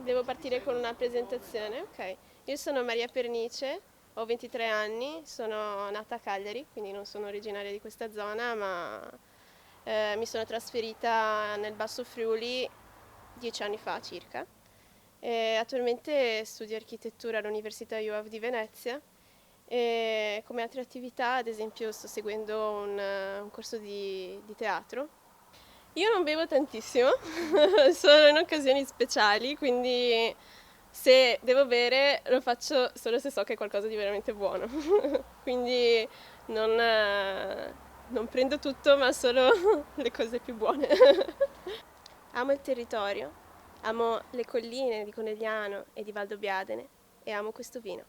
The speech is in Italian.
Devo partire con una presentazione, ok. Io sono Maria Pernice, ho 23 anni, sono nata a Cagliari, quindi non sono originaria di questa zona, ma mi sono trasferita nel Basso Friuli 10 anni fa circa. E attualmente studio architettura all'Università IUAV di Venezia e come altre attività, ad esempio, sto seguendo un corso di teatro. Io non bevo tantissimo, solo in occasioni speciali, quindi se devo bere lo faccio solo se so che è qualcosa di veramente buono. Quindi non prendo tutto, ma solo le cose più buone. Amo il territorio, amo le colline di Conegliano e di Valdobbiadene e amo questo vino.